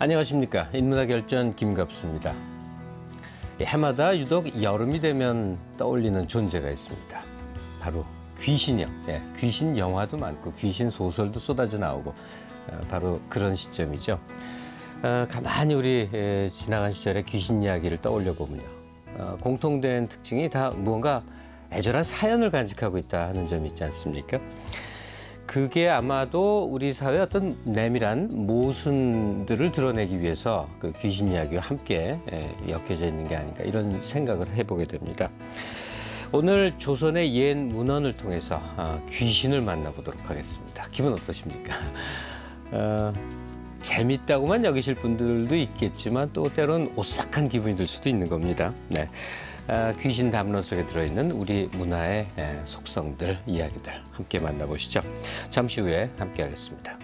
안녕하십니까. 인문학열전 김갑수입니다. 해마다 유독 여름이 되면 떠올리는 존재가 있습니다. 바로 귀신이요. 귀신 영화도 많고 귀신 소설도 쏟아져 나오고 바로 그런 시점이죠. 가만히 우리 지나간 시절의 귀신 이야기를 떠올려 보면요. 공통된 특징이 다 무언가 애절한 사연을 간직하고 있다 하는 점이 있지 않습니까? 그게 아마도 우리 사회의 어떤 내밀한 모순들을 드러내기 위해서 그 귀신 이야기와 함께 엮여져 있는 게 아닌가 이런 생각을 해보게 됩니다. 오늘 조선의 옛 문헌을 통해서 귀신을 만나보도록 하겠습니다. 기분 어떠십니까? 재밌다고만 여기실 분들도 있겠지만 또 때론 오싹한 기분이 들 수도 있는 겁니다. 네. 귀신 담론 속에 들어있는 우리 문화의 속성들, 이야기들 함께 만나보시죠. 잠시 후에 함께 하겠습니다.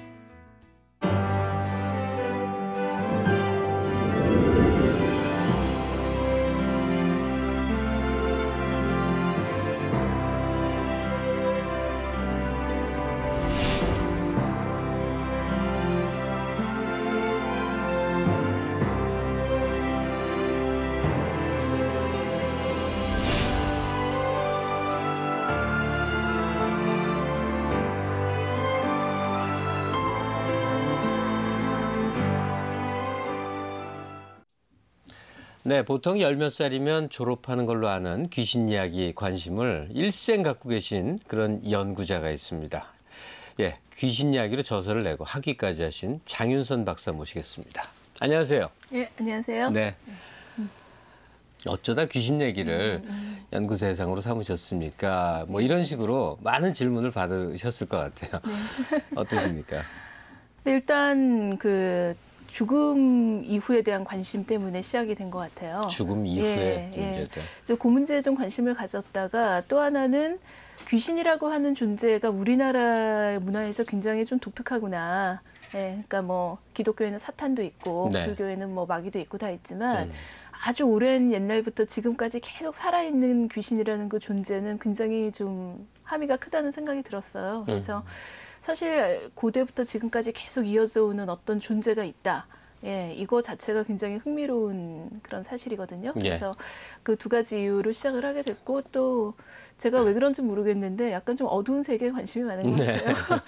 네, 보통 열 몇 살이면 졸업하는 걸로 아는 귀신 이야기 관심을 일생 갖고 계신 그런 연구자가 있습니다. 귀신 이야기로 저서를 내고 학위까지 하신 장윤선 박사 모시겠습니다. 안녕하세요. 예, 안녕하세요. 네. 어쩌다 귀신 얘기를 연구 대상으로 삼으셨습니까? 뭐 이런 식으로 많은 질문을 받으셨을 것 같아요. 네. 어떠십니까? 네, 일단 죽음 이후에 대한 관심 때문에 시작이 된 것 같아요. 죽음 이후의 문제들. 그 문제에 좀 관심을 가졌다가 또 하나는 귀신이라고 하는 존재가 우리나라 문화에서 굉장히 좀 독특하구나. 그러니까 뭐 기독교에는 사탄도 있고 불교에는 뭐 마귀도 있고 다 있지만 아주 오랜 옛날부터 지금까지 계속 살아있는 귀신이라는 그 존재는 굉장히 좀 함의가 크다는 생각이 들었어요. 그래서 사실 고대부터 지금까지 계속 이어져 오는 어떤 존재가 있다. 이거 자체가 굉장히 흥미로운 그런 사실이거든요. 그래서 그 두 가지 이유로 시작을 하게 됐고 또 제가 왜 그런지 모르겠는데 약간 좀 어두운 세계에 관심이 많은 것 같아요.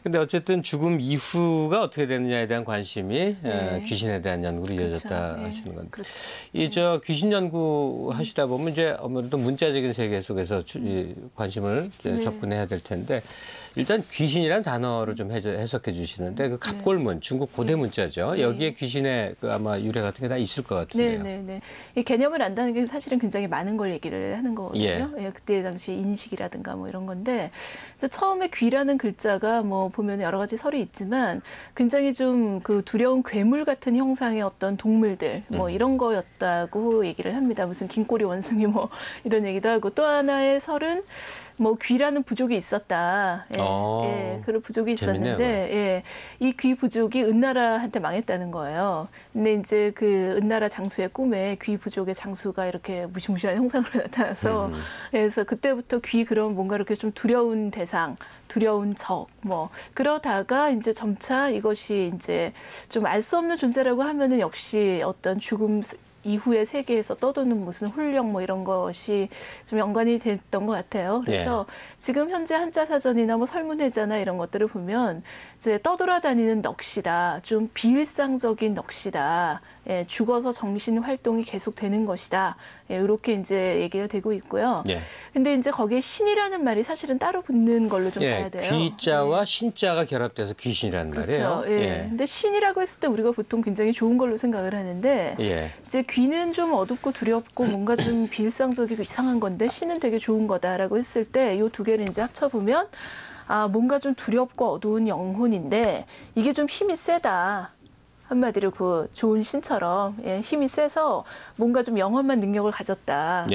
근데 어쨌든 죽음 이후가 어떻게 되느냐에 대한 관심이 귀신에 대한 연구로 이어졌다 하시는 건데. 그렇죠. 이 귀신 연구 하시다 보면 이제 아무래도 문자적인 세계 속에서 관심을 접근해야 될 텐데 일단 귀신이라는 단어를 좀 해석해 주시는데 그 갑골문 중국 고대 문자죠. 여기에 귀신의 아마 유래 같은 게 다 있을 것 같은데요. 네네네. 이 개념을 안다는 게 사실은 굉장히 많은 걸 얘기를 하는 거거든요. 그때 당시 인식이라든가 뭐 이런 건데 처음에 귀라는 글자가 뭐 보면 여러 가지 설이 있지만 굉장히 좀 그 두려운 괴물 같은 형상의 어떤 동물들 뭐 이런 거였다고 얘기를 합니다. 무슨 긴꼬리 원숭이 뭐 이런 얘기도 하고 또 하나의 설은 뭐 귀라는 부족이 있었다. 그런 부족이 있었는데 이 귀 부족이 은나라한테 망했다는 거예요. 근데 이제 그 은나라 장수의 꿈에 귀 부족의 장수가 이렇게 무시무시한 형상으로 나타나서 그래서 그때부터 귀 그런 뭔가 이렇게 좀 두려운 대상, 두려운 적 뭐 그러다가 이제 점차 이것이 이제 좀 알 수 없는 존재라고 하면은 역시 어떤 죽음 이후의 세계에서 떠도는 무슨 훈령 뭐 이런 것이 좀 연관이 됐던 것 같아요. 그래서 지금 현재 한자 사전이나 뭐 설문회자나 이런 것들을 보면 이제 떠돌아다니는 넋이다. 좀 비일상적인 넋이다. 죽어서 정신 활동이 계속되는 것이다. 이렇게 이제 얘기가 되고 있고요. 근데 이제 거기에 신이라는 말이 사실은 따로 붙는 걸로 좀 봐야 돼요. 귀자와 신자가 결합돼서 귀신이라는 말이에요. 근데 신이라고 했을 때 우리가 보통 굉장히 좋은 걸로 생각을 하는데 이제 귀는 좀 어둡고 두렵고 뭔가 좀 비일상적이고 이상한 건데 신은 되게 좋은 거다라고 했을 때 이 두 개를 이제 합쳐보면 뭔가 좀 두렵고 어두운 영혼인데 이게 좀 힘이 세다. 한마디로 그 좋은 신처럼 힘이 세서 뭔가 좀 영험한 능력을 가졌다.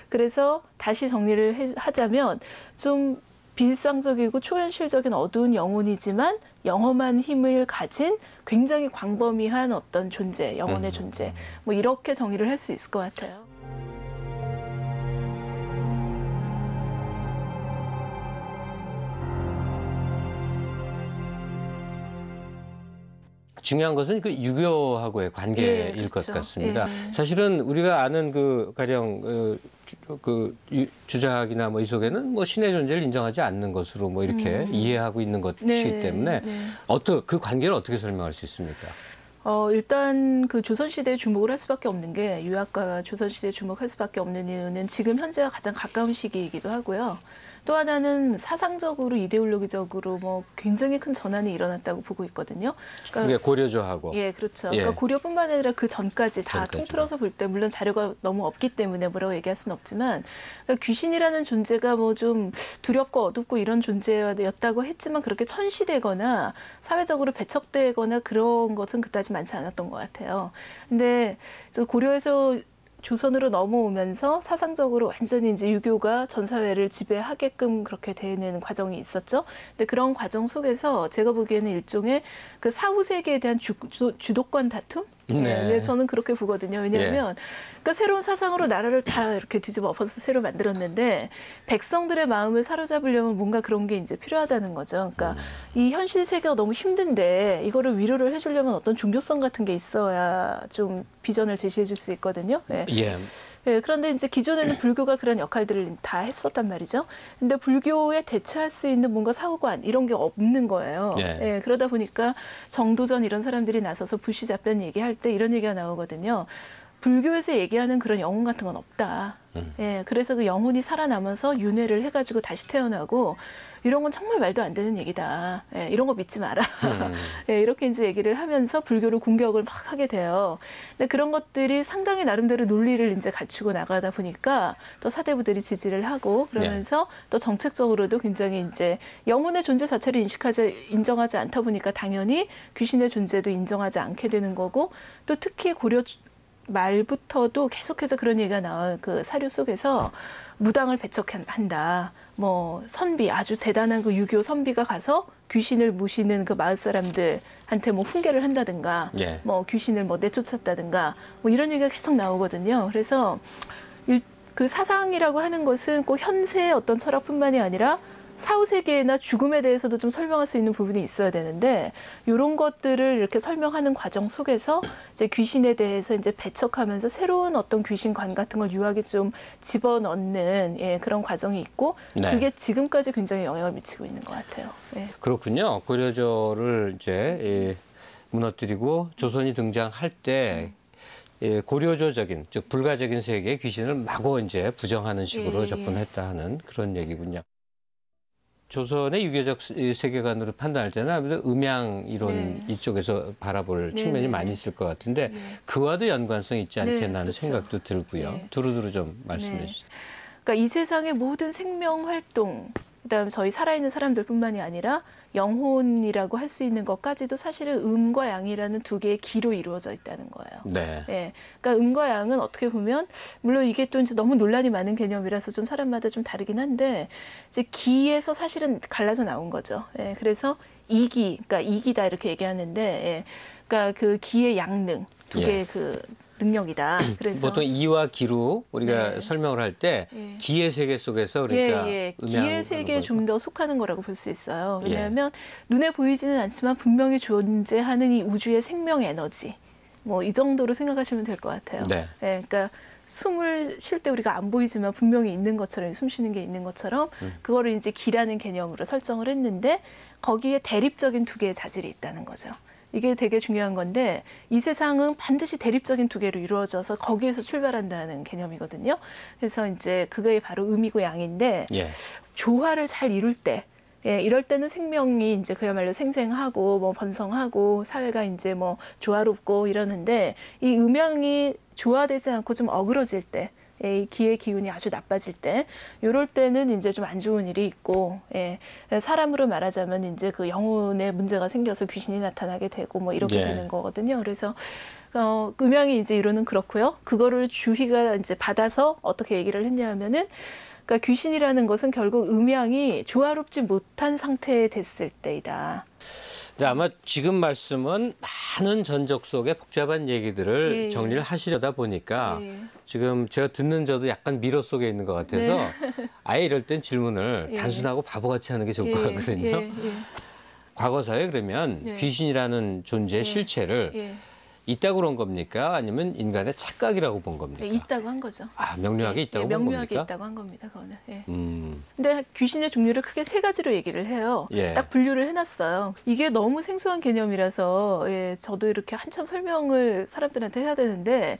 그래서 다시 정리를 하자면 좀 비일상적이고 초현실적인 어두운 영혼이지만 영험한 힘을 가진 굉장히 광범위한 어떤 존재, 영혼의 존재. 뭐 이렇게 정의를 할 수 있을 것 같아요. 중요한 것은 그 유교하고의 관계일 예, 것 그렇죠. 같습니다. 예. 사실은 우리가 아는 그 가령 주작이나 뭐 이 속에는 뭐 신의 존재를 인정하지 않는 것으로 뭐 이렇게 이해하고 있는 것이기 네, 때문에 네. 그 관계를 어떻게 설명할 수 있습니까? 일단 그 조선시대에 주목을 할 수밖에 없는 게 유학가가 조선시대에 주목할 수밖에 없는 이유는 지금 현재와 가장 가까운 시기이기도 하고요. 또 하나는 사상적으로 이데올로기적으로 뭐 굉장히 큰 전환이 일어났다고 보고 있거든요. 그러니까 고려조하고. 예, 그렇죠. 예. 그러니까 고려뿐만 아니라 그 전까지 다 전까지도. 통틀어서 볼 때 물론 자료가 너무 없기 때문에 뭐라고 얘기할 수는 없지만 그러니까 귀신이라는 존재가 뭐 좀 두렵고 어둡고 이런 존재였다고 했지만 그렇게 천시되거나 사회적으로 배척되거나 그런 것은 그다지 많지 않았던 것 같아요. 근데 고려에서 조선으로 넘어오면서 사상적으로 완전히 이제 유교가 전 사회를 지배하게끔 그렇게 되는 과정이 있었죠. 근데 그런 과정 속에서 제가 보기에는 일종의 그 사후 세계에 대한 주도권 다툼? 네, 저는 그렇게 보거든요. 왜냐하면 그러니까 새로운 사상으로 나라를 다 이렇게 뒤집어 엎어서 새로 만들었는데 백성들의 마음을 사로잡으려면 뭔가 그런 게 이제 필요하다는 거죠. 그러니까 이 현실 세계가 너무 힘든데 이거를 위로를 해주려면 어떤 종교성 같은 게 있어야 좀 비전을 제시해 줄 수 있거든요. 네. 예, 그런데 이제 기존에는 불교가 그런 역할들을 다 했었단 말이죠. 근데 불교에 대체할 수 있는 뭔가 사후관 이런 게 없는 거예요. 예, 그러다 보니까 정도전 이런 사람들이 나서서 불시잡변 얘기할 때 이런 얘기가 나오거든요. 불교에서 얘기하는 그런 영혼 같은 건 없다. 예, 그래서 그 영혼이 살아남아서 윤회를 해가지고 다시 태어나고 이런 건 정말 말도 안 되는 얘기다. 예, 이런 거 믿지 마라. 예, 이렇게 이제 얘기를 하면서 불교를 공격을 막 하게 돼요. 근데 그런 것들이 상당히 나름대로 논리를 이제 갖추고 나가다 보니까 또 사대부들이 지지를 하고 그러면서 또 정책적으로도 굉장히 이제 영혼의 존재 자체를 인정하지 않다 보니까 당연히 귀신의 존재도 인정하지 않게 되는 거고 또 특히 고려 말부터도 계속해서 그런 얘기가 나와요. 그 사료 속에서 무당을 배척한다. 뭐 선비 아주 대단한 그 유교 선비가 가서 귀신을 모시는 그 마을 사람들한테 뭐 훈계를 한다든가 뭐 귀신을 뭐 내쫓았다든가 뭐 이런 얘기가 계속 나오거든요. 그래서 그 사상이라고 하는 것은 꼭 현세의 어떤 철학뿐만이 아니라 사후 세계나 죽음에 대해서도 좀 설명할 수 있는 부분이 있어야 되는데 이런 것들을 이렇게 설명하는 과정 속에서 이제 귀신에 대해서 이제 배척하면서 새로운 어떤 귀신관 같은 걸 유학에 좀 집어넣는 그런 과정이 있고 그게 지금까지 굉장히 영향을 미치고 있는 것 같아요. 그렇군요. 고려조를 이제 무너뜨리고 조선이 등장할 때 고려조적인 즉 불가적인 세계의 귀신을 마구 이제 부정하는 식으로 접근했다 하는 그런 얘기군요. 조선의 유교적 세계관으로 판단할 때는 아무래도 음양 이론 이쪽에서 바라볼 측면이 많이 있을 것 같은데 그와도 연관성이 있지 않겠나 하는 생각도 들고요. 두루두루 좀 말씀해 주세요. 그러니까 이 세상의 모든 생명 활동, 그다음 저희 살아있는 사람들뿐만이 아니라 영혼이라고 할 수 있는 것까지도 사실은 음과 양이라는 두 개의 기로 이루어져 있다는 거예요. 그러니까 음과 양은 어떻게 보면 물론 이게 또 이제 너무 논란이 많은 개념이라서 좀 사람마다 좀 다르긴 한데 이제 기에서 사실은 갈라져 나온 거죠. 그래서 그러니까 이기다 이렇게 얘기하는데, 그러니까 그 기의 양능 두 개의 그 능력이다. 그래서 보통 이와 기로 우리가 설명을 할 때 기의 세계 속에서 그러니까 기의 세계에 좀 더 속하는 거라고 볼 수 있어요. 왜냐하면 눈에 보이지는 않지만 분명히 존재하는 이 우주의 생명 에너지 뭐 이 정도로 생각하시면 될 것 같아요. 그러니까 숨을 쉴 때 우리가 안 보이지만 분명히 있는 것처럼 숨 쉬는 게 있는 것처럼 그거를 이제 기라는 개념으로 설정을 했는데 거기에 대립적인 두 개의 자질이 있다는 거죠. 이게 되게 중요한 건데 이 세상은 반드시 대립적인 두 개로 이루어져서 거기에서 출발한다는 개념이거든요. 그래서 이제 그게 바로 음이고 양인데 조화를 잘 이룰 때 이럴 때는 생명이 이제 그야말로 생생하고 뭐 번성하고 사회가 이제 뭐 조화롭고 이러는데 이 음양이 조화되지 않고 좀 어그러질 때 이 기의 기운이 아주 나빠질 때, 이럴 때는 이제 좀 안 좋은 일이 있고, 사람으로 말하자면 이제 그 영혼에 문제가 생겨서 귀신이 나타나게 되고 뭐 이렇게 되는 거거든요. 그래서 음양이 이제 이론은 그렇고요. 그거를 주희가 이제 받아서 어떻게 얘기를 했냐 하면은, 그러니까 귀신이라는 것은 결국 음양이 조화롭지 못한 상태에 됐을 때이다. 아마 지금 말씀은 많은 전적 속의 복잡한 얘기들을 정리를 하시려다 보니까 지금 제가 듣는 저도 약간 미로 속에 있는 것 같아서 아예 이럴 땐 질문을 단순하고 바보같이 하는 게 좋을 것 같거든요. 과거사에 그러면 네. 귀신이라는 존재의 네. 실체를 예. 있다고 그런 겁니까? 아니면 인간의 착각이라고 본 겁니까? 예, 있다고 한 거죠. 아, 명료하게 있다고 본 겁니까? 명료하게 있다고 한 겁니다. 그거는. 예. 음. 근데 귀신의 종류를 크게 세 가지로 얘기를 해요. 예. 딱 분류를 해놨어요. 이게 너무 생소한 개념이라서 예, 저도 이렇게 한참 설명을 사람들한테 해야 되는데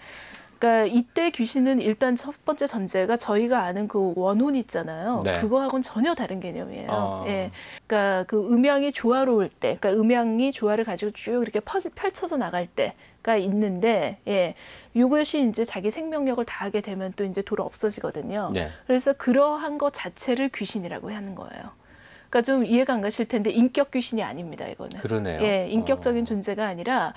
그러니까 이때 귀신은 일단 첫 번째 전제가 저희가 아는 그 원혼 있잖아요. 네. 그거하고는 전혀 다른 개념이에요. 아. 예. 그러니까 그 음양이 조화로울 때, 그러니까 음양이 조화를 가지고 쭉 이렇게 펼쳐서 나갈 때가 있는데, 예. 이것이 이제 자기 생명력을 다하게 되면 또 이제 도로 없어지거든요. 네. 그래서 그러한 것 자체를 귀신이라고 하는 거예요. 그러니까 좀 이해가 안 가실 텐데 인격 귀신이 아닙니다, 이거는. 그러네요. 예, 인격적인 존재가 아니라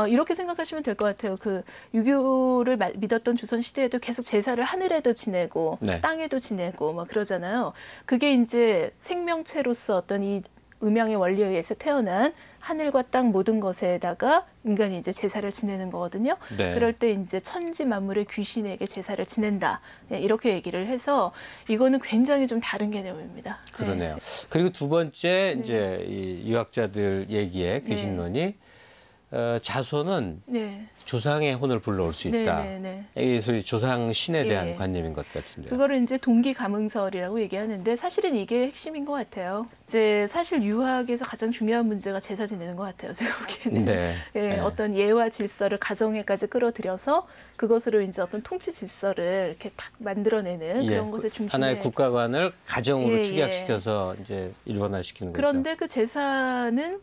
이렇게 생각하시면 될 것 같아요. 그 유교를 믿었던 조선 시대에도 계속 제사를 하늘에도 지내고 네. 땅에도 지내고 막 그러잖아요. 그게 이제 생명체로서 어떤 이 음양의 원리에 의해서 태어난 하늘과 땅 모든 것에다가 인간이 이제 제사를 지내는 거거든요. 네. 그럴 때 이제 천지 만물의 귀신에게 제사를 지낸다. 네, 이렇게 얘기를 해서 이거는 굉장히 좀 다른 개념입니다. 그러네요. 네. 그리고 두 번째 이제 이 유학자들 얘기의 네. 귀신론이 자손은 네. 조상의 혼을 불러올 수 있다. 네, 네, 이게 소위 조상 신에 대한 예. 관념인 것 같은데요. 그거를 이제 동기가문설이라고 얘기하는데 사실은 이게 핵심인 것 같아요. 이제 사실 유학에서 가장 중요한 문제가 제사 지내는 것 같아요. 제가 보기에는. 네. 예, 네. 어떤 예와 질서를 가정에까지 끌어들여서 그것으로 이제 어떤 통치 질서를 이렇게 딱 만들어내는 예, 그런 것에 중심에 하나의 국가관을 가정으로 예, 축약시켜서 이제 일원화시키는 거죠. 그런데 그 제사는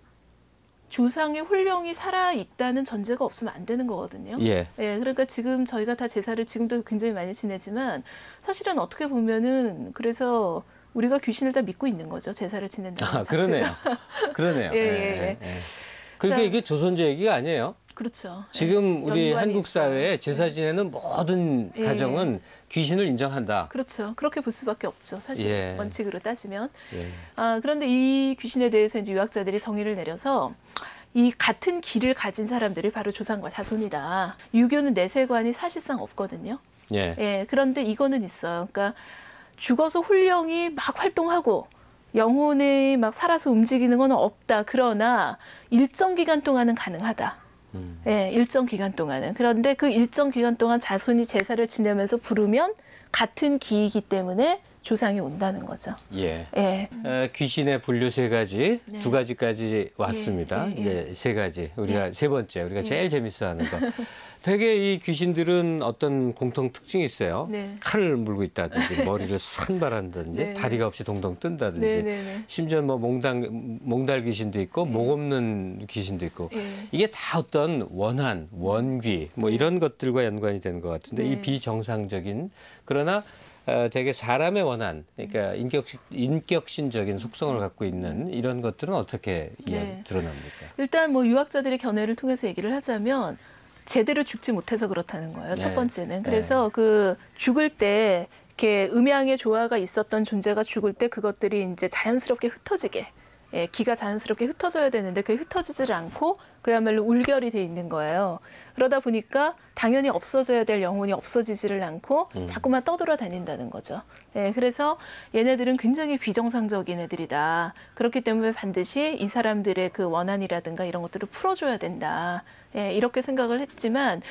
조상의 혼령이 살아 있다는 전제가 없으면 안 되는 거거든요. 예. 예, 그러니까 지금 저희가 다 제사를 지금도 굉장히 많이 지내지만 사실은 어떻게 보면은 그래서 우리가 귀신을 다 믿고 있는 거죠. 제사를 지낸다는 아, 그러네요. 그러네요. 예, 예, 예, 예. 그러니까 자, 이게 조선조 얘기가 아니에요. 그렇죠. 지금 예, 우리 연관이 한국 사회에 있어요. 제사 지내는 모든 예. 가정은 귀신을 인정한다. 그렇죠. 그렇게 볼 수밖에 없죠. 사실 예. 원칙으로 따지면. 예. 그런데 이 귀신에 대해서 이제 유학자들이 정의를 내려서 이 같은 기를 가진 사람들이 바로 조상과 자손이다. 유교는 내세관이 사실상 없거든요. 예. 예, 그런데 이거는 있어요. 그러니까 죽어서 혼령이 막 활동하고 영혼이 막 살아서 움직이는 건 없다. 그러나 일정 기간 동안은 가능하다. 예, 일정 기간 동안은. 그런데 그 일정 기간 동안 자손이 제사를 지내면서 부르면 같은 기이기 때문에 조상이 온다는 거죠. 예. 예. 귀신의 분류 세 가지, 네. 두 가지까지 왔습니다. 예, 예, 예. 이제 세 가지. 우리가 세 번째, 우리가 제일 재밌어하는 거. 되게 이 귀신들은 어떤 공통 특징이 있어요. 네. 칼을 물고 있다든지, 머리를 산발한다든지, 네. 다리가 없이 동동 뜬다든지, 네, 네, 네. 심지어 뭐 몽달 귀신도 있고, 목 없는 귀신도 있고, 예. 이게 다 어떤 원한, 원귀, 뭐 이런 것들과 연관이 되는 것 같은데, 네. 이 비정상적인, 그러나 되게 사람의 원한, 그러니까 인격신적인 속성을 갖고 있는 이런 것들은 어떻게 네. 드러납니까? 일단 뭐 유학자들의 견해를 통해서 얘기를 하자면 제대로 죽지 못해서 그렇다는 거예요. 네. 첫 번째는. 그래서 그 죽을 때 이렇게 음양의 조화가 있었던 존재가 죽을 때 그것들이 이제 자연스럽게 흩어지게, 예, 기가 자연스럽게 흩어져야 되는데 그게 흩어지질 않고 그야말로 울결이 돼 있는 거예요. 그러다 보니까 당연히 없어져야 될 영혼이 없어지지를 않고 자꾸만 떠돌아다닌다는 거죠. 예, 그래서 얘네들은 굉장히 비정상적인 애들이다. 그렇기 때문에 반드시 이 사람들의 그 원한이라든가 이런 것들을 풀어줘야 된다. 예, 이렇게 생각을 했지만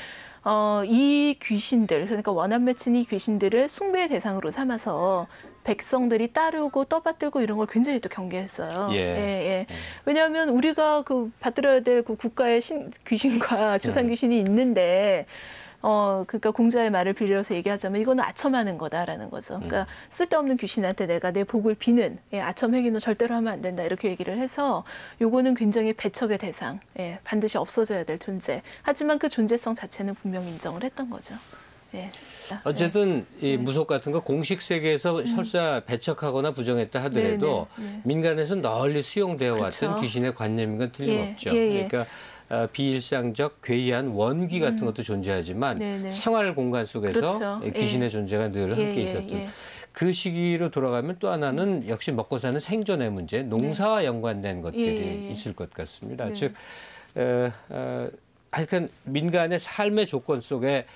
이 귀신들, 그러니까 원한 맺힌 이 귀신들을 숭배의 대상으로 삼아서 백성들이 따르고 떠받들고 이런 걸 굉장히 또 경계했어요. 예. 예. 왜냐하면 우리가 그 받들어야 될 그 국가의 귀신과 조상 귀신이 있는데, 그러니까 공자의 말을 빌려서 얘기하자면 이거는 아첨하는 거다라는 거죠. 그러니까 쓸데없는 귀신한테 내가 내 복을 비는, 예, 아첨 행위는 절대로 하면 안 된다 이렇게 얘기를 해서 요거는 굉장히 배척의 대상, 예, 반드시 없어져야 될 존재. 하지만 그 존재성 자체는 분명 인정을 했던 거죠. 예. 어쨌든 이 무속 같은 거 공식 세계에서 설사 배척하거나 부정했다 하더라도 네, 네. 민간에서 널리 수용되어 그렇죠. 왔던 귀신의 관념인 건 틀림없죠. 예. 그러니까 비일상적 괴이한 원귀 같은 것도 존재하지만 네, 네. 생활 공간 속에서 그렇죠. 귀신의 존재가 늘 함께 있었던 그 시기로 돌아가면 또 하나는 역시 먹고 사는 생존의 문제, 농사와 연관된 것들이 있을 것 같습니다. 네. 즉 그러니까 민간의 삶의 조건 속에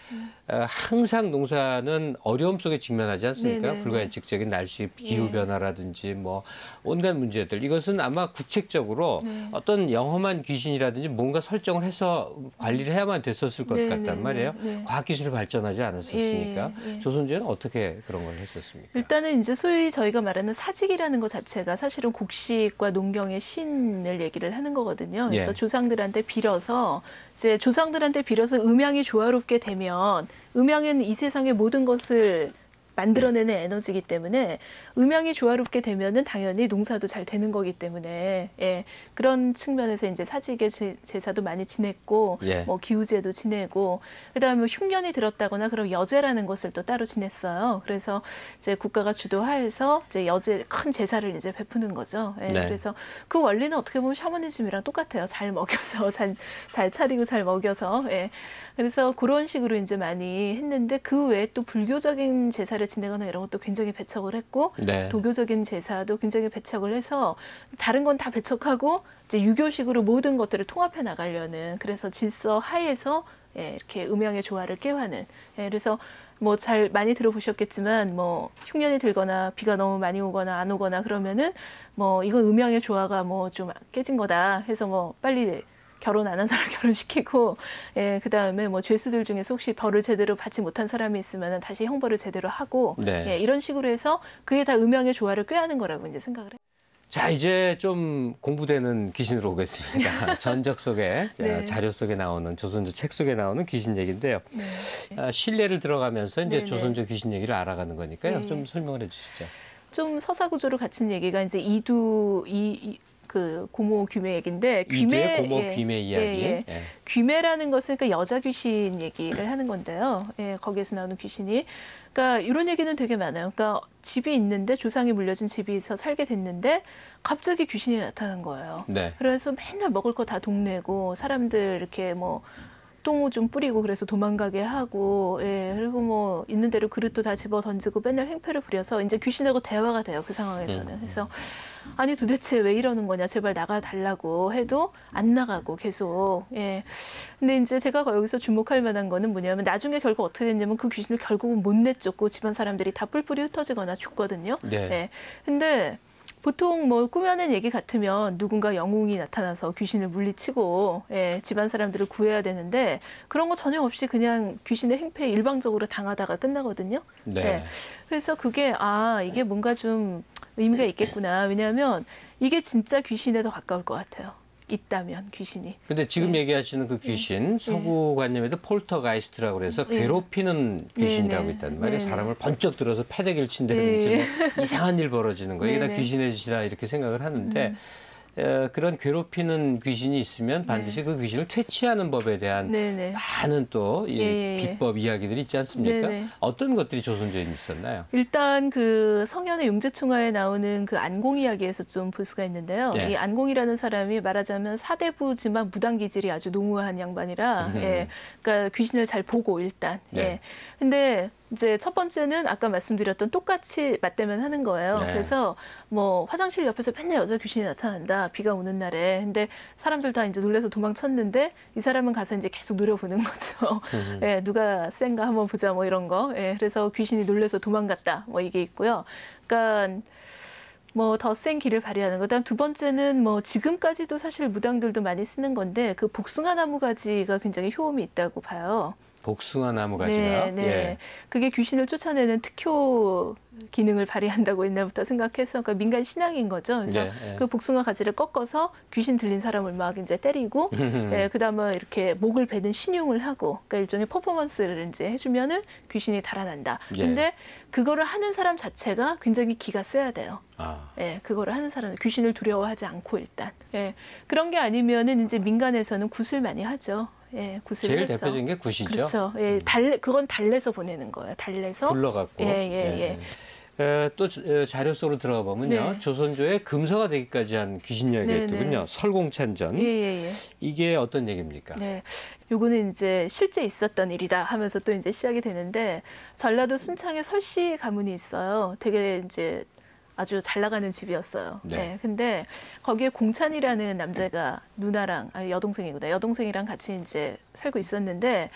항상 농사는 어려움 속에 직면하지 않습니까? 네네네. 불가예측적인 날씨, 기후 예. 변화라든지 뭐 온갖 문제들. 이것은 아마 국책적으로 네. 어떤 영험한 귀신이라든지 뭔가 설정을 해서 관리를 해야만 됐었을 것 네네네. 같단 말이에요. 네. 과학기술이 발전하지 않았었으니까. 예, 예. 조선조에는 어떻게 그런 걸 했었습니까? 일단은 이제 소위 저희가 말하는 사직이라는 것 자체가 사실은 곡식과 농경의 신을 얘기를 하는 거거든요. 그래서 예. 조상들한테 빌어서 이제 조상들한테 빌어서 음양이 조화롭게 되면 음양은 이 세상의 모든 것을 만들어내는 에너지이기 때문에 음양이 조화롭게 되면은 당연히 농사도 잘 되는 거기 때문에 예, 그런 측면에서 이제 사직의 제사도 많이 지냈고 예. 뭐 기우제도 지내고 그다음에 흉년이 들었다거나 그럼 여제라는 것을 또 따로 지냈어요. 그래서 이제 국가가 주도하에서 이제 여제 큰 제사를 이제 베푸는 거죠. 예, 네. 그래서 그 원리는 어떻게 보면 샤머니즘이랑 똑같아요. 잘 먹여서 잘 차리고 잘 먹여서 예. 그래서 그런 식으로 이제 많이 했는데 그 외에 또 불교적인 제사를 지내거나 이런 것도 굉장히 배척을 했고 네. 도교적인 제사도 굉장히 배척을 해서 다른 건 다 배척하고 이제 유교식으로 모든 것들을 통합해 나가려는 그래서 질서 하에서 예, 이렇게 음양의 조화를 깨워하는 예, 그래서 뭐 잘 많이 들어보셨겠지만 뭐 흉년이 들거나 비가 너무 많이 오거나 안 오거나 그러면은 뭐 이건 음양의 조화가 뭐 좀 깨진 거다 해서 뭐 빨리 결혼 안 한 사람 결혼시키고, 예, 그 다음에 뭐 죄수들 중에서 혹시 벌을 제대로 받지 못한 사람이 있으면 다시 형벌을 제대로 하고, 네. 예, 이런 식으로 해서 그게 다 음양의 조화를 꾀하는 거라고 이제 생각을 해요. 자, 이제 좀 공부되는 귀신으로 오겠습니다. 전적 속에, 네. 자료 속에 나오는, 조선조 책 속에 나오는 귀신 얘기인데요. 네. 신뢰를 들어가면서 이제 네네. 조선조 귀신 얘기를 알아가는 거니까요. 네. 좀 설명을 해 주시죠. 좀 서사구조로 갖춘 얘기가 이제 그 고모 귀매 얘기인데 이두의 고모 귀매 이야기. 예. 예. 귀매라는 것은 그러니까 여자 귀신 얘기를 하는 건데요. 예, 거기에서 나오는 귀신이 그러니까 이런 얘기는 되게 많아요. 그러니까 집이 있는데 조상이 물려준 집에서 살게 됐는데 갑자기 귀신이 나타난 거예요. 네. 그래서 맨날 먹을 거 다 동내고 사람들 이렇게 뭐 똥오줌 뿌리고 그래서 도망가게 하고, 예, 그리고 뭐 있는 대로 그릇도 다 집어 던지고 맨날 행패를 부려서 이제 귀신하고 대화가 돼요, 그 상황에서는. 그래서 아니 도대체 왜 이러는 거냐, 제발 나가 달라고 해도 안 나가고 계속. 예. 근데 이제 제가 여기서 주목할 만한 거는 뭐냐면 나중에 결국 어떻게 됐냐면 그 귀신을 결국은 못 내쫓고 집안 사람들이 다 뿔뿔이 흩어지거나 죽거든요. 네. 예. 근데 보통 뭐 꾸며낸 얘기 같으면 누군가 영웅이 나타나서 귀신을 물리치고 예, 집안 사람들을 구해야 되는데 그런 거 전혀 없이 그냥 귀신의 행패에 일방적으로 당하다가 끝나거든요. 네. 예. 그래서 그게 이게 뭔가 좀 의미가 있겠구나. 왜냐하면 이게 진짜 귀신에 더 가까울 것 같아요. 있다면 귀신이. 근데 지금 얘기하시는 그 귀신 서구관념에도 폴터가이스트라고 그래서 괴롭히는 귀신이라고 네네. 있단 말이에요. 네네. 사람을 번쩍 들어서 패대기를 친다든지 뭐 이상한 일 벌어지는 거예요. 이게 다 네네. 귀신의 짓이라 이렇게 생각을 하는데 그런 괴롭히는 귀신이 있으면 반드시 그 귀신을 퇴치하는 법에 대한 네네. 많은 또 이 비법 이야기들이 있지 않습니까? 네네. 어떤 것들이 조선조에 있었나요? 일단 그 성현의 용제충하에 나오는 그 안공 이야기에서 좀 볼 수가 있는데요. 예. 이 안공이라는 사람이 말하자면 사대부지만 무당 기질이 아주 농후한 양반이라, 예, 그러니까 귀신을 잘 보고 일단. 네. 예. 근데 이제 첫 번째는 아까 말씀드렸던 똑같이 맞대면 하는 거예요. 네. 그래서 뭐 화장실 옆에서 맨날 여자 귀신이 나타난다. 비가 오는 날에. 근데 사람들 다 이제 놀래서 도망쳤는데 이 사람은 가서 이제 계속 노려보는 거죠. 예, 누가 센가 한번 보자 뭐 이런 거. 예, 그래서 귀신이 놀래서 도망갔다. 뭐 이게 있고요. 그러니까 뭐 더 센 기를 발휘하는 거. 그다음 두 번째는 뭐 지금까지도 사실 무당들도 많이 쓰는 건데 그 복숭아 나무 가지가 굉장히 효험이 있다고 봐요. 복숭아 나무 가지가. 네, 네. 예. 그게 귀신을 쫓아내는 특효 기능을 발휘한다고 옛날부터 생각해서 그러니까 민간 신앙인 거죠. 그래서 네, 네. 그 복숭아 가지를 꺾어서 귀신 들린 사람을 막 이제 때리고, 예, 그다음에 이렇게 목을 베는 신용을 하고, 그러니까 일종의 퍼포먼스를 이제 해주면은 귀신이 달아난다. 예. 근데 그거를 하는 사람 자체가 굉장히 기가 세야 돼요. 아. 예, 그거를 하는 사람은 귀신을 두려워하지 않고 일단. 예, 그런 게 아니면은 이제 민간에서는 굿을 많이 하죠. 예, 굿을 제일 해서. 대표적인 게 굿이죠. 그렇죠. 예, 그건 달래서 보내는 거예요. 달래서. 불러갖고. 예. 또 자료 속으로 들어가 보면요. 네. 조선조의 금서가 되기까지 한 귀신 이야기가 네, 있더군요. 네. 설공찬전. 예. 이게 어떤 얘기입니까? 네. 요거는 이제 실제 있었던 일이다 하면서 또 이제 시작이 되는데 전라도 순창에 설씨 가문이 있어요. 되게 이제 아주 잘 나가는 집이었어요. 네. 네. 근데 거기에 공찬이라는 남자가 누나랑, 아니 여동생이구나. 여동생이랑 같이 이제 살고 있었는데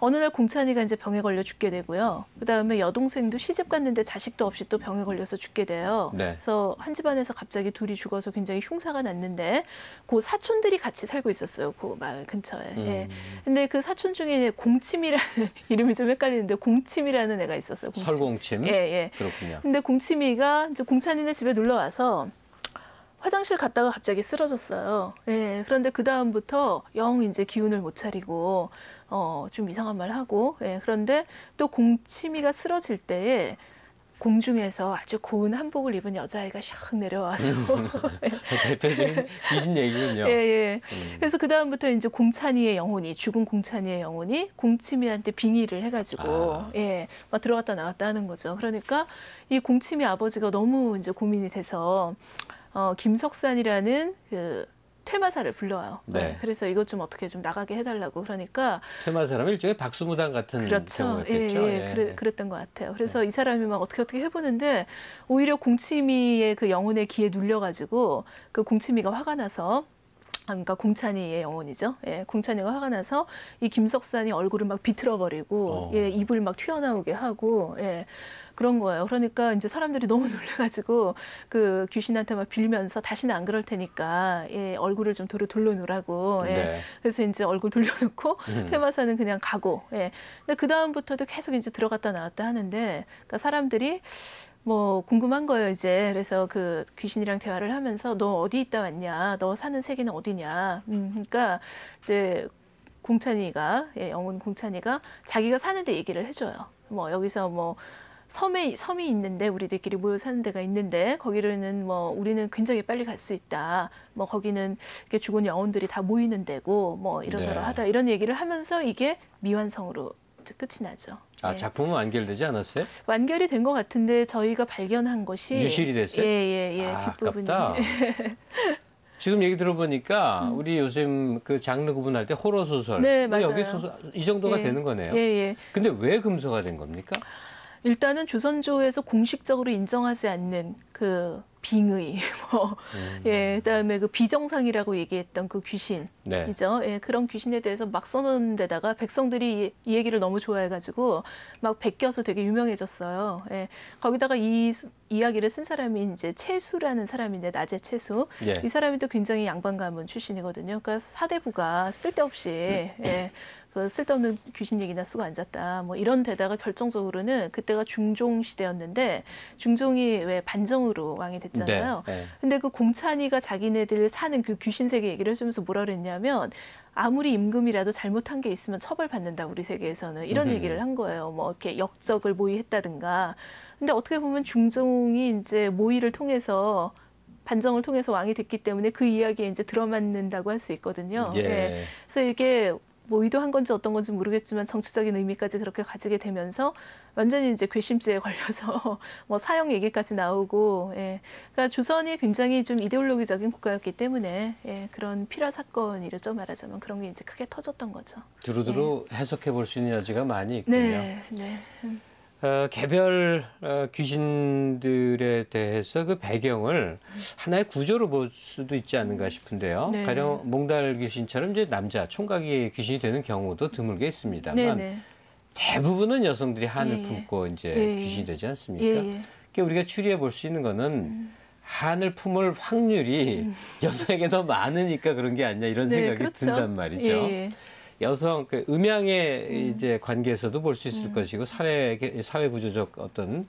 어느 날 공찬이가 이제 병에 걸려 죽게 되고요. 그다음에 여동생도 시집 갔는데 자식도 없이 또 병에 걸려서 죽게 돼요. 네. 그래서 한 집안에서 갑자기 둘이 죽어서 굉장히 흉사가 났는데 그 사촌들이 같이 살고 있었어요. 그 마을 근처에. 예. 근데 그 사촌 중에 공침이라는 이름이 좀 헷갈리는데 공침이라는 애가 있었어요. 공침. 설공침. 예, 예. 그렇군요. 근데 공침이가 이제 공찬이네 집에 놀러 와서 화장실 갔다가 갑자기 쓰러졌어요. 예, 그런데 그 다음부터 영 이제 기운을 못 차리고 좀 이상한 말 하고. 예, 그런데 또 공치미가 쓰러질 때에 공중에서 아주 고운 한복을 입은 여자아이가 샥 내려와서 대표적인 귀신 얘기군요. 예, 예. 그래서 그 다음부터 이제 공찬이의 영혼이 죽은 공찬이의 영혼이 공치미한테 빙의를 해가지고 예, 막 들어갔다 나왔다 하는 거죠. 그러니까 이 공치미 아버지가 너무 이제 고민이 돼서 김석산이라는 그 퇴마사를 불러와요. 네. 그래서 이것 좀 어떻게 좀 나가게 해달라고. 그러니까 퇴마사람은 일종의 박수무당 같은 그렇죠. 경우였겠죠. 예, 예. 그랬던 것 같아요. 그래서 이 사람이 막 어떻게 해보는데 오히려 공치미의 그 영혼의 기에 눌려가지고 그 공치미가 화가 나서 그러니까 공찬이의 영혼이죠. 예, 공찬이가 화가 나서 이 김석산이 얼굴을 막 비틀어버리고 예, 입을 막 튀어나오게 하고 예, 그런 거예요. 그러니까 이제 사람들이 너무 놀래가지고 그 귀신한테 막 빌면서 다시는 안 그럴 테니까 예, 얼굴을 좀 돌려놓으라고. 예. 네. 그래서 이제 얼굴 돌려놓고 퇴마사는 그냥 가고. 예. 근데 그 다음부터도 계속 이제 들어갔다 나왔다 하는데, 그러니까 사람들이 뭐 궁금한 거예요 이제. 그래서 그 귀신이랑 대화를 하면서 너 어디 있다 왔냐, 너 사는 세계는 어디냐. 그러니까 이제 공찬이가 영혼 공찬이가 자기가 사는데 얘기를 해줘요. 뭐 여기서 뭐 섬이 있는데 우리들끼리 모여 사는 데가 있는데 거기는 뭐 우리는 굉장히 빨리 갈 수 있다. 뭐 거기는 이렇게 죽은 영혼들이 다 모이는 데고 뭐 이러저러하다. 이런 얘기를 하면서 이게 미완성으로 끝이 나죠. 아, 작품은 완결되지 않았어요? 완결이 된 것 같은데 저희가 발견한 것이 유실이 됐어요? 예, 아, 뒷부분이. 아깝다. 지금 얘기 들어보니까 우리 요즘 그 장르 구분할 때 호러 소설, 네, 맞아요. 여기 소설 이 정도가 되는 거네요. 예. 근데 왜 금서가 된 겁니까? 일단은 조선조에서 공식적으로 인정하지 않는 그 빙의, 예, 그다음에 그 비정상이라고 얘기했던 그 귀신이죠. 네. 예, 그런 귀신에 대해서 막 써놓은 데다가 백성들이 이 얘기를 너무 좋아해가지고 막 베껴서 되게 유명해졌어요. 예, 거기다가 이 이야기를 쓴 사람이 이제 채수라는 사람인데 낮의 채수. 예. 이 사람이 또 굉장히 양반 가문 출신이거든요. 그러니까 사대부가 쓸데없이 예. 그 쓸데없는 귀신 얘기나 쓰고 앉았다. 뭐 이런 데다가 결정적으로는 그때가 중종 시대였는데 중종이 왜 반정으로 왕이 됐잖아요. 네. 근데 그 공찬이가 자기네들 사는 그 귀신 세계 얘기를 해주면서 뭐라 그랬냐면 아무리 임금이라도 잘못한 게 있으면 처벌받는다 우리 세계에서는 이런 얘기를 한 거예요. 뭐 이렇게 역적을 모의했다든가. 근데 어떻게 보면 중종이 이제 모의를 통해서 반정을 통해서 왕이 됐기 때문에 그 이야기에 이제 들어맞는다고 할 수 있거든요. 예. 네. 그래서 이게 뭐 의도한 건지 어떤 건지 모르겠지만 정치적인 의미까지 그렇게 가지게 되면서 완전히 이제 괘씸죄에 걸려서 뭐 사형 얘기까지 나오고, 예. 그러니까 조선이 굉장히 좀 이데올로기적인 국가였기 때문에 예. 그런 필화 사건이죠 말하자면 그런 게 이제 크게 터졌던 거죠. 두루두루 해석해 볼 수 있는 여지가 많이 있군요. 네. 개별 귀신들에 대해서 그 배경을 하나의 구조로 볼 수도 있지 않는가 싶은데요. 네. 가령 몽달 귀신처럼 이제 남자 총각이 귀신이 되는 경우도 드물게 있습니다만 대부분은 여성들이 한을 품고 이제 귀신이 되지 않습니까? 그러니까 우리가 추리해 볼 수 있는 거는 한을 품을 확률이 여성에게 더 많으니까 그런 게 아니냐 이런 생각이 그렇죠. 든단 말이죠. 여성 그 음양의 이제 관계에서도 볼 수 있을 것이고 사회 구조적 어떤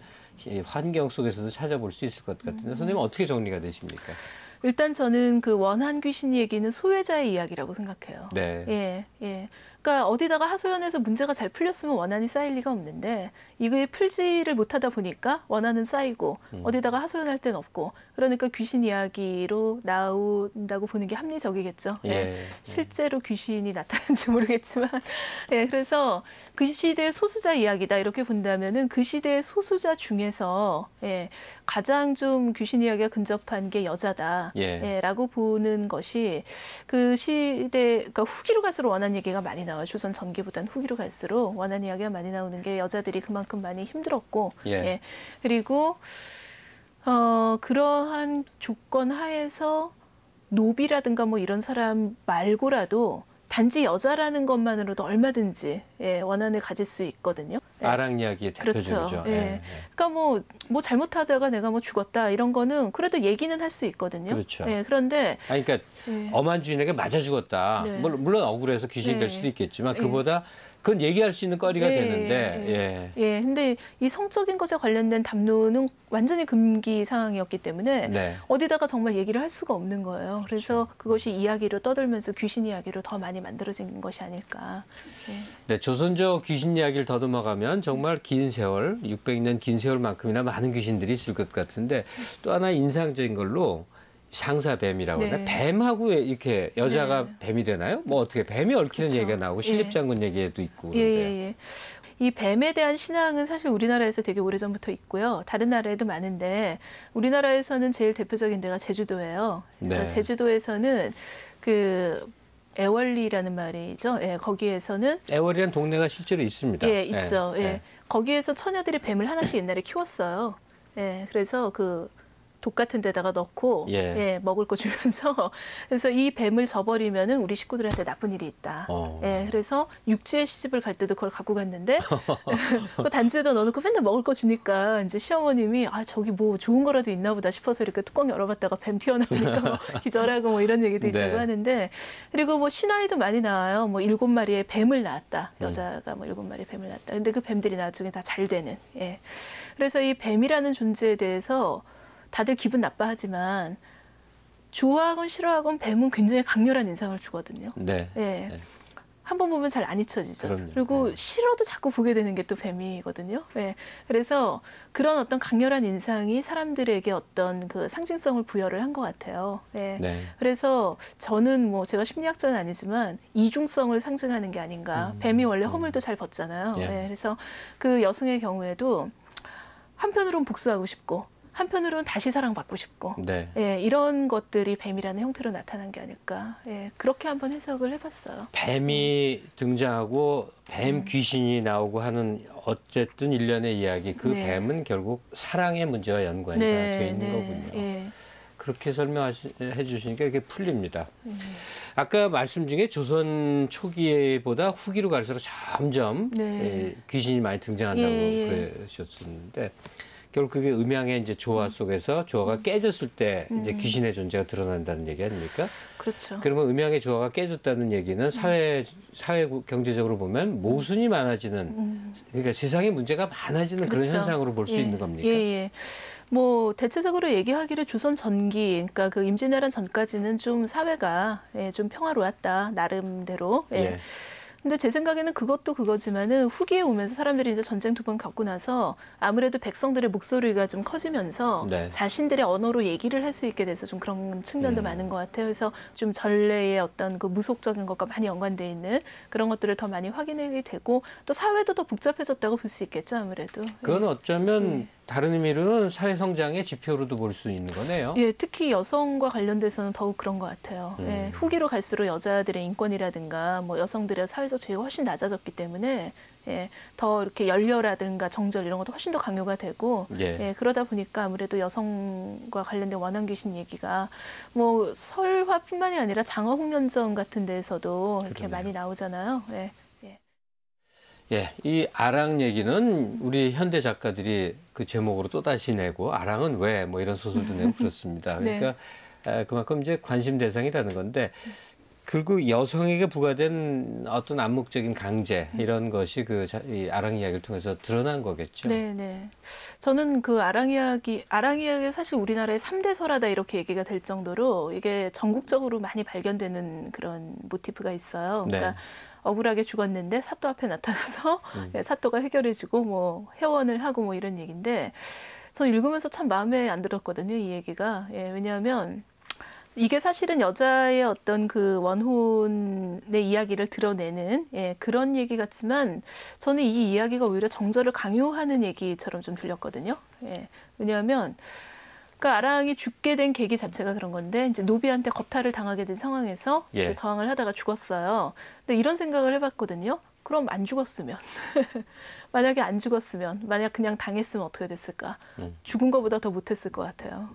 환경 속에서도 찾아볼 수 있을 것 같은데 선생님 어떻게 정리가 되십니까? 일단 저는 그 원한 귀신 얘기는 소외자의 이야기라고 생각해요. 네. 예. 그러니까 어디다가 하소연해서 문제가 잘 풀렸으면 원한이 쌓일 리가 없는데 이게 풀지를 못하다 보니까 원한은 쌓이고 어디다가 하소연할 데는 없고 그러니까 귀신 이야기로 나온다고 보는 게 합리적이겠죠. 예. 실제로 귀신이 나타나는지 모르겠지만 예. 그래서 그 시대의 소수자 이야기다 이렇게 본다면은 그 시대의 소수자 중에서 예. 가장 좀 귀신 이야기가 근접한 게 여자다. 예. 라고 보는 것이 그 시대 그러니까 후기로 갈수록 원한 얘기가 많이 나와요. 조선 전기보다는 후기로 갈수록 원한 이야기가 많이 나오는 게 여자들이 그만큼 많이 힘들었고 예. 그리고 그러한 조건 하에서 노비라든가 뭐 이런 사람 말고라도 단지 여자라는 것만으로도 얼마든지 예, 원한을 가질 수 있거든요. 예. 아랑 이야기의 대표적이죠. 그렇죠. 예. 그러니까 뭐 잘못하다가 내가 뭐 죽었다 이런 거는 그래도 얘기는 할 수 있거든요. 그렇죠. 예, 그런데 그러니까 예. 엄한 주인에게 맞아 죽었다. 네. 물론 억울해서 귀신이 될 네. 수도 있겠지만 예. 그보다 그건 얘기할 수 있는 거리가 예, 되는데 예. 근데 이 성적인 것에 관련된 담론은 완전히 금기 사항이었기 때문에 네. 어디다가 정말 얘기를 할 수가 없는 거예요. 그래서 그것이 이야기로 떠들면서 귀신 이야기로 더 많이 만들어진 것이 아닐까. 예. 네, 조선족 귀신 이야기를 더듬어가면 정말 긴 세월, 600년 긴 세월만큼이나 많은 귀신들이 있을 것 같은데 또 하나 인상적인 걸로 상사뱀이라고 네. 하나 뱀하고 이렇게 여자가 네. 뱀이 되나요? 뭐 어떻게 뱀이 얽히는 그렇죠. 얘기가 나오고 예. 신립장군 얘기도 있고 그런데 예. 이 뱀에 대한 신앙은 사실 우리나라에서 되게 오래전부터 있고요. 다른 나라에도 많은데 우리나라에서는 제일 대표적인 데가 제주도예요. 네. 제주도에서는 그 애월리라는 말이죠. 예, 거기에서는 애월이라는 동네가 실제로 있습니다. 예, 있죠. 예. 예. 거기에서 처녀들이 뱀을 하나씩 옛날에 키웠어요. 예, 그래서 그 독 같은 데다가 넣고 예. 예, 먹을 거 주면서 그래서 이 뱀을 저버리면은 우리 식구들한테 나쁜 일이 있다. 예, 그래서 육지에 시집을 갈 때도 그걸 갖고 갔는데 그 단지에다 넣어놓고 맨날 먹을 거 주니까 이제 시어머님이 아 저기 뭐 좋은 거라도 있나 보다 싶어서 이렇게 뚜껑 열어봤다가 뱀 튀어나오니까 뭐 기절하고 뭐 이런 얘기도 있다고 네. 하는데 그리고 뭐 신화에도 많이 나와요. 뭐 7마리의 뱀을 낳았다. 여자가 뭐 7마리의 뱀을 낳았다. 근데 그 뱀들이 나중에 다 잘 되는. 예. 그래서 이 뱀이라는 존재에 대해서 다들 기분 나빠하지만 좋아하건 싫어하건 뱀은 굉장히 강렬한 인상을 주거든요. 네. 예. 네. 한 번 보면 잘 안 잊혀지죠. 그럼요. 그리고 네. 싫어도 자꾸 보게 되는 게 또 뱀이거든요. 예. 그래서 그런 어떤 강렬한 인상이 사람들에게 어떤 그 상징성을 부여를 한 것 같아요. 예. 네. 그래서 저는 뭐 제가 심리학자는 아니지만 이중성을 상징하는 게 아닌가. 뱀이 원래 허물도 잘 벗잖아요. 예. 예. 그래서 그 여성의 경우에도 한편으로는 복수하고 싶고 한편으로는 다시 사랑받고 싶고 네. 예, 이런 것들이 뱀이라는 형태로 나타난 게 아닐까. 예, 그렇게 한번 해석을 해봤어요. 뱀이 등장하고 뱀 귀신이 나오고 하는 어쨌든 일련의 이야기 그 네. 뱀은 결국 사랑의 문제와 연관이 다 되어 있는 거군요. 예. 그렇게 설명해 주시니까 이렇게 풀립니다. 아까 말씀 중에 조선 초기보다 후기로 갈수록 점점 네. 귀신이 많이 등장한다고 예. 그러셨었는데 결국 그게 음양의 이제 조화 속에서 조화가 깨졌을 때 이제 귀신의 존재가 드러난다는 얘기 아닙니까? 그렇죠. 그러면 음양의 조화가 깨졌다는 얘기는 사회 경제적으로 보면 모순이 많아지는 그러니까 세상에 문제가 많아지는 그런 그렇죠. 현상으로 볼 수 예. 있는 겁니까? 예. 뭐 대체적으로 얘기하기를 조선 전기, 그러니까 그 임진왜란 전까지는 좀 사회가 좀 평화로웠다 나름대로. 예. 근데 제 생각에는 그것도 그거지만은 후기에 오면서 사람들이 이제 전쟁 2번 겪고 나서 아무래도 백성들의 목소리가 좀 커지면서 네. 자신들의 언어로 얘기를 할 수 있게 돼서 좀 그런 측면도 많은 것 같아요. 그래서 좀 전래의 어떤 그 무속적인 것과 많이 연관돼 있는 그런 것들을 더 많이 확인하게 되고 또 사회도 더 복잡해졌다고 볼 수 있겠죠, 아무래도. 그건 어쩌면 다른 의미로는 사회 성장의 지표로도 볼 수 있는 거네요. 예, 특히 여성과 관련돼서는 더욱 그런 것 같아요. 예, 후기로 갈수록 여자들의 인권이라든가 뭐 여성들의 사회적 지위가 훨씬 낮아졌기 때문에 예, 더 이렇게 연려라든가 정절 이런 것도 훨씬 더 강요가 되고 예. 그러다 보니까 아무래도 여성과 관련된 원한 귀신 얘기가 뭐 설화뿐만이 아니라 장어홍련전 같은 데에서도 이렇게 그러네요. 많이 나오잖아요. 예. 예, 이 아랑 얘기는 우리 현대 작가들이 그 제목으로 또다시 내고 아랑은 왜 뭐 이런 소설도 내고 그렇습니다. 그러니까 그만큼 이제 관심 대상이라는 건데 결국 여성에게 부과된 어떤 암묵적인 강제 이런 것이 이 아랑 이야기를 통해서 드러난 거겠죠. 네. 저는 그 아랑 이야기가 사실 우리나라의 3대 설화다 이렇게 얘기가 될 정도로 이게 전국적으로 많이 발견되는 그런 모티프가 있어요. 그러니까 네. 억울하게 죽었는데 사또 앞에 나타나서 사또가 해결해주고 뭐 회원을 하고 뭐 이런 얘기인데 저는 읽으면서 참 마음에 안 들었거든요, 이 얘기가. 예, 왜냐하면 이게 사실은 여자의 어떤 그 원혼의 이야기를 드러내는 그런 얘기 같지만 저는 이 이야기가 오히려 정절을 강요하는 얘기처럼 좀 들렸거든요. 예, 왜냐하면 그러니까 아랑이 죽게 된 계기 자체가 그런 건데 이제 노비한테 겁탈을 당하게 된 상황에서 예. 이제 저항을 하다가 죽었어요. 근데 이런 생각을 해봤거든요. 그럼 안 죽었으면 만약에 안 죽었으면 만약 그냥 당했으면 어떻게 됐을까? 죽은 것보다 더 못했을 것 같아요.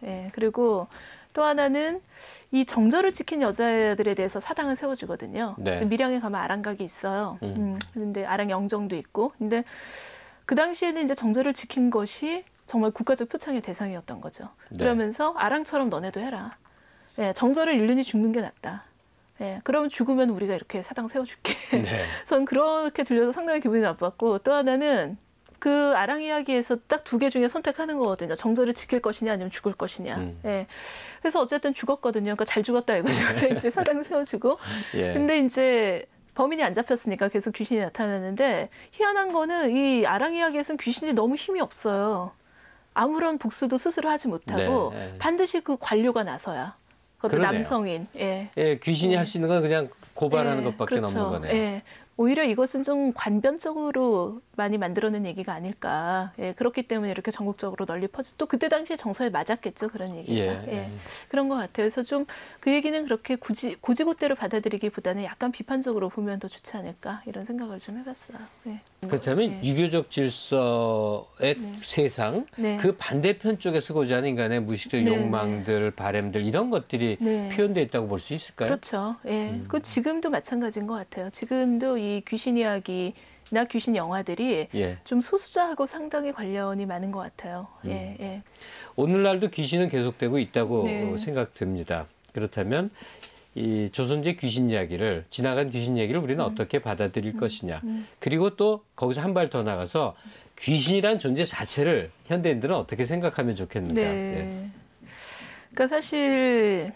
예, 그리고 또 하나는 이 정절을 지킨 여자들에 대해서 사당을 세워주거든요. 네. 그래서 밀양에 가면 아랑각이 있어요. 근데 아랑 영정도 있고. 근데 그 당시에는 이제 정절을 지킨 것이 정말 국가적 표창의 대상이었던 거죠. 네. 그러면서 아랑처럼 너네도 해라. 예, 정절을 잃느니 죽는 게 낫다. 예, 그러면 죽으면 우리가 이렇게 사당 세워줄게. 네. 전 그렇게 들려서 상당히 기분이 나빴고, 또 하나는 그 아랑 이야기에서 딱 2개 중에 선택하는 거거든요. 정절을 지킬 것이냐 아니면 죽을 것이냐. 예. 그래서 어쨌든 죽었거든요. 그러니까 잘 죽었다 이거죠. 이제 사당 세워주고. 예. 근데 이제 범인이 안 잡혔으니까 계속 귀신이 나타나는데, 희한한 거는 이 아랑 이야기에서는 귀신이 너무 힘이 없어요. 아무런 복수도 스스로 하지 못하고 네. 반드시 그 관료가 나서야. 그것도 그러네요. 남성인. 예. 예, 귀신이 할 수 있는 건 그냥 고발하는 예, 것밖에 그렇죠. 없는 거네요. 예. 오히려 이것은 좀 관변적으로 많이 만들어낸 얘기가 아닐까. 예, 그렇기 때문에 이렇게 전국적으로 널리 퍼져. 또 그때 당시에 정서에 맞았겠죠, 그런 얘기가. 예. 그런 것 같아요. 그래서 좀 그 얘기는 그렇게 고지고대로 받아들이기보다는 약간 비판적으로 보면 더 좋지 않을까 이런 생각을 좀 해봤어요. 예. 그렇다면 예. 유교적 질서의 세상, 네. 그 반대편 쪽에 쓰고자 하는 인간의 무의식적 네, 욕망들, 바램들 이런 것들이 네. 표현되어 있다고 볼 수 있을까요? 그렇죠. 예. 그 지금도 마찬가지인 것 같아요. 지금도 이 귀신 이야기나 귀신 영화들이 예. 좀 소수자하고 상당히 관련이 많은 것 같아요. 예, 예. 오늘날도 귀신은 계속되고 있다고 네. 생각됩니다. 그렇다면 이 조선제 귀신 이야기를, 지나간 귀신 얘기를 우리는 어떻게 받아들일 것이냐. 그리고 또 거기서 한 발 더 나가서 귀신이란 존재 자체를 현대인들은 어떻게 생각하면 좋겠는가. 네. 예. 그러니까 사실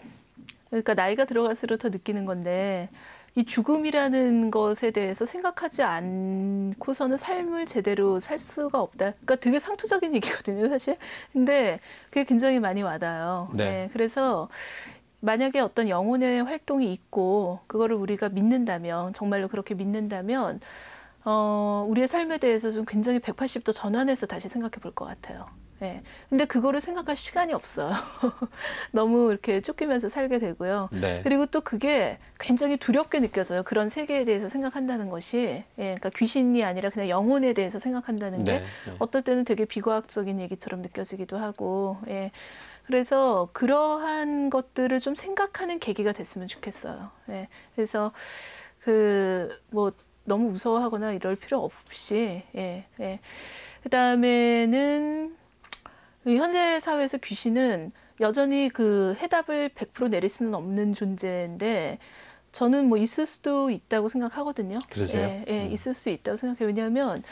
그러니까 나이가 들어갈수록 더 느끼는 건데, 이 죽음이라는 것에 대해서 생각하지 않고서는 삶을 제대로 살 수가 없다. 그러니까 되게 상투적인 얘기거든요, 사실. 근데 그게 굉장히 많이 와닿아요. 네. 네, 그래서 만약에 어떤 영혼의 활동이 있고 그거를 우리가 믿는다면, 정말로 그렇게 믿는다면 우리의 삶에 대해서 좀 굉장히 180도 전환해서 다시 생각해 볼 것 같아요. 예. 근데 그거를 생각할 시간이 없어요. 너무 이렇게 쫓기면서 살게 되고요. 네. 그리고 또 그게 굉장히 두렵게 느껴져요. 그런 세계에 대해서 생각한다는 것이. 예. 그러니까 귀신이 아니라 그냥 영혼에 대해서 생각한다는 게 네. 어떨 때는 되게 비과학적인 얘기처럼 느껴지기도 하고. 예. 그래서 그러한 것들을 좀 생각하는 계기가 됐으면 좋겠어요. 예. 그래서 뭐 너무 무서워하거나 이럴 필요 없이. 예. 예. 그다음에는 현대 사회에서 귀신은 여전히 그 해답을 100% 내릴 수는 없는 존재인데, 저는 뭐 있을 수도 있다고 생각하거든요. 그러세요? 예, 예, 있을 수 있다고 생각해요. 왜냐하면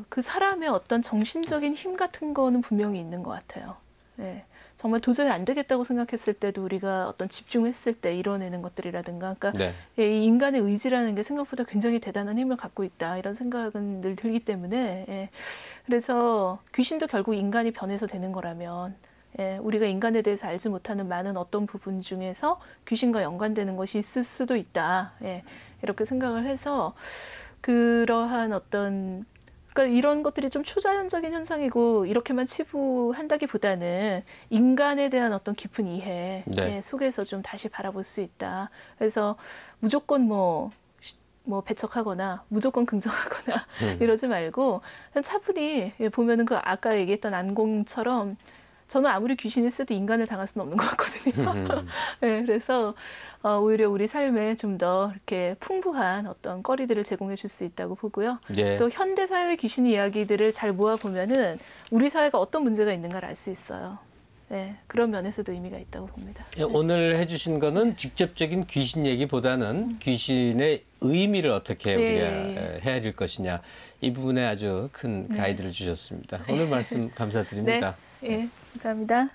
그 사람의 어떤 정신적인 힘 같은 거는 분명히 있는 것 같아요. 예. 정말 도저히 안 되겠다고 생각했을 때도 우리가 어떤 집중했을 때 이뤄내는 것들이라든가, 그러니까 네. 예, 이 인간의 의지라는 게 생각보다 굉장히 대단한 힘을 갖고 있다, 이런 생각은 늘 들기 때문에. 예. 그래서 귀신도 결국 인간이 변해서 되는 거라면, 예, 우리가 인간에 대해서 알지 못하는 많은 어떤 부분 중에서 귀신과 연관되는 것이 있을 수도 있다. 예. 이렇게 생각을 해서 그러한 어떤, 그러니까 이런 것들이 좀 초자연적인 현상이고 이렇게만 치부한다기보다는 인간에 대한 어떤 깊은 이해 네. 예, 속에서 좀 다시 바라볼 수 있다. 그래서 무조건 뭐 배척하거나 무조건 긍정하거나 이러지 말고 그냥 차분히, 예, 보면은 그 아까 얘기했던 안공처럼 저는 아무리 귀신이 있어도 인간을 당할 수는 없는 것 같거든요. 네, 그래서 오히려 우리 삶에 좀 더 이렇게 풍부한 어떤 거리들을 제공해 줄 수 있다고 보고요. 예. 또 현대 사회 귀신 이야기들을 잘 모아 보면은 우리 사회가 어떤 문제가 있는가를 알 수 있어요. 네, 그런 면에서도 의미가 있다고 봅니다. 예, 오늘 해주신 거는 직접적인 귀신 얘기보다는 귀신의 의미를 어떻게 우리가 해야 될 것이냐, 이 부분에 아주 큰 가이드를 주셨습니다. 오늘 말씀 감사드립니다. 네, 감사합니다.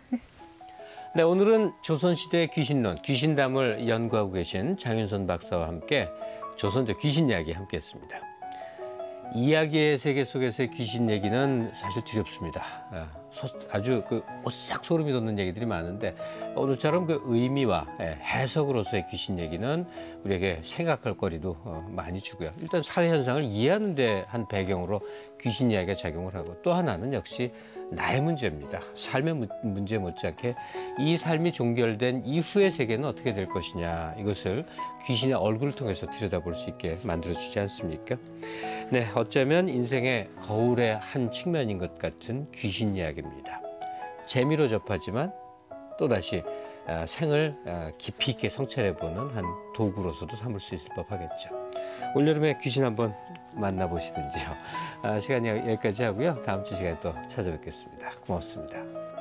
네, 오늘은 조선시대 귀신론, 귀신담을 연구하고 계신 장윤선 박사와 함께 조선적 귀신 이야기 함께했습니다. 이야기의 세계 속에서의 귀신 얘기는 사실 두렵습니다. 아주 오싹 소름이 돋는 얘기들이 많은데, 오늘처럼 그 의미와 해석으로서의 귀신 얘기는 우리에게 생각할 거리도 많이 주고요. 일단 사회 현상을 이해하는 데 한 배경으로 귀신 이야기가 작용을 하고, 또 하나는 역시 나의 문제입니다. 삶의 문제 못지않게 이 삶이 종결된 이후의 세계는 어떻게 될 것이냐, 이것을 귀신의 얼굴을 통해서 들여다볼 수 있게 만들어주지 않습니까? 네, 어쩌면 인생의 거울의 한 측면인 것 같은 귀신 이야기입니다. 재미로 접하지만 또다시 생을 깊이 있게 성찰해보는 한 도구로서도 삼을 수 있을 법하겠죠. 올여름에 귀신 한번 만나보시든지요. 시간이 여기까지 하고요. 다음 주 시간에 또 찾아뵙겠습니다. 고맙습니다.